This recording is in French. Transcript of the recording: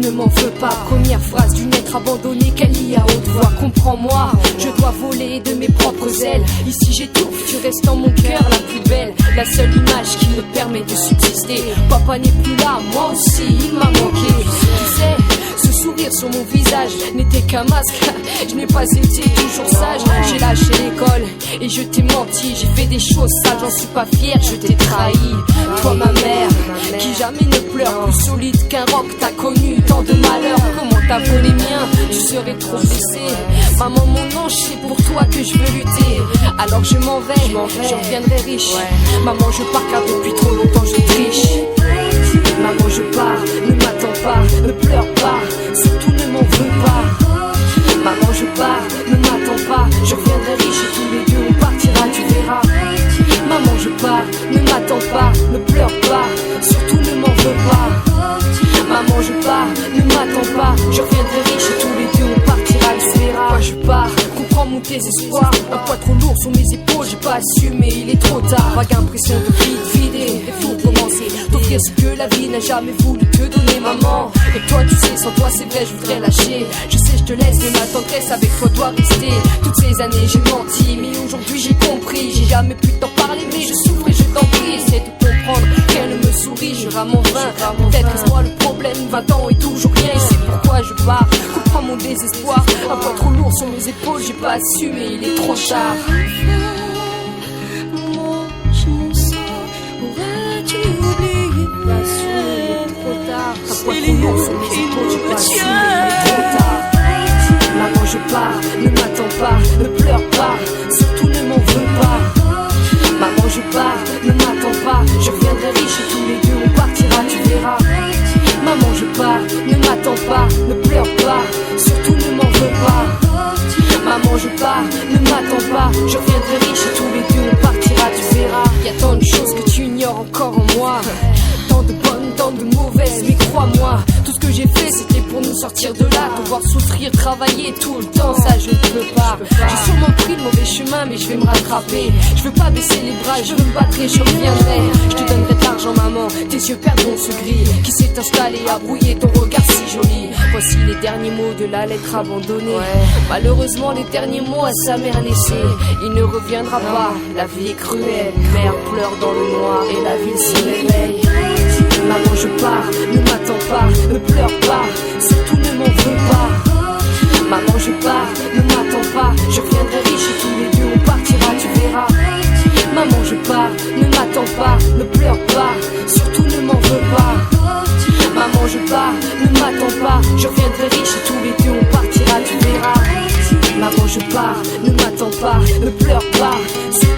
ne m'en veux pas. Première phrase d'une lettre abandonnée qu'elle lit à haute voix. Comprends-moi, je dois voler de mes propres ailes. Ici j'étouffe, tu restes en mon cœur la plus belle. La seule image qui me permet de subsister. Papa n'est plus là, moi aussi il m'a manqué. Tu sais, ce sourire sur mon visage n'était qu'un masque. Je n'ai pas été toujours sage. J'ai lâché l'école et je t'ai menti. J'ai fait des choses sales, j'en suis pas fier, je t'ai trahi. Toi ma mère, qui jamais ne pleure, plus solide qu'un roc, t'as connu tant de malheurs. Comment t'as volé les miens, tu serais trop blessé. Maman mon ange, c'est pour toi que je veux lutter. Alors je m'en vais, je reviendrai riche. Maman je pars car depuis trop longtemps je triche. Maman je pars, ne m'attends pas, ne pleure pas, surtout ne m'en veux pas. Maman je pars, ne m'attends pas, je reviendrai riche et tous les deux on partira, tu verras. Maman je pars, ne m'attends pas, ne pleure pas, surtout ne m'en veux pas. Maman je pars, ne m'attends pas, je reviendrai riche et tous les deux on partira, tu verras. Moi je pars, comprends mon désespoir, un poids trop lourd sur mes épaules, j'ai pas assumé, il est trop tard. Vague impression de vide, vider, il faut commencer, t'offrir ce que la vie n'a jamais voulu te donner, maman. Et toi tu sais, sans toi c'est vrai je voudrais lâcher. Je sais je te laisse mais ma tendresse avec toi doit rester. Toutes ces années j'ai menti mais aujourd'hui j'ai compris. J'ai jamais pu t'en parler mais je souffre et je t'en prie. Essaie de comprendre qu'elle me sourit, je rame en vain. Peut-être que c'est moi le problème, 20 ans et toujours rien. Et c'est pourquoi je pars, comprends mon désespoir. Un poids trop lourd sur mes épaules, j'ai pas assumé, il est trop tard. C'est lui qui me tient. Maman je pars, ne m'attends pas, ne pleure pas, surtout ne m'en veux pas. Maman je pars, ne m'attends pas, je reviendrai riche et tous les deux on partira, tu verras. Maman je pars, ne m'attends pas, ne pleure pas, surtout ne m'en veux pas. Maman je pars, ne m'attends pas, je reviendrai riche et tous les deux on partira, tu verras. Y'a tant de choses que tu ignores encore en moi. Tant de bonnes, tant de mauvaises, mais crois-moi, tout ce que j'ai fait c'était pour nous sortir de là. Te voir souffrir, travailler tout le temps, ça je ne peux pas. J'ai sûrement pris le mauvais chemin mais je vais me rattraper. Je veux pas baisser les bras, je veux me battre et je reviendrai. Je te donnerai de l'argent maman, tes yeux perdront ce gris qui s'est installé à brouiller ton regard si joli. Voici les derniers mots de la lettre abandonnée. Malheureusement les derniers mots à sa mère laissés. Il ne reviendra pas, la vie est cruelle. Mère pleure dans le noir et la ville se réveille. Maman je pars, ne m'attends pas, ne pleure pas, surtout ne m'en veux pas. Maman je pars, ne m'attends pas, je reviendrai riche et tous les deux on partira, tu verras. Maman je pars, ne m'attends pas, ne pleure pas, surtout ne m'en veux pas. Maman je pars, ne m'attends pas, je reviendrai riche et tous les deux on partira, tu verras. Maman je pars, ne m'attends pas, ne pleure pas, surtout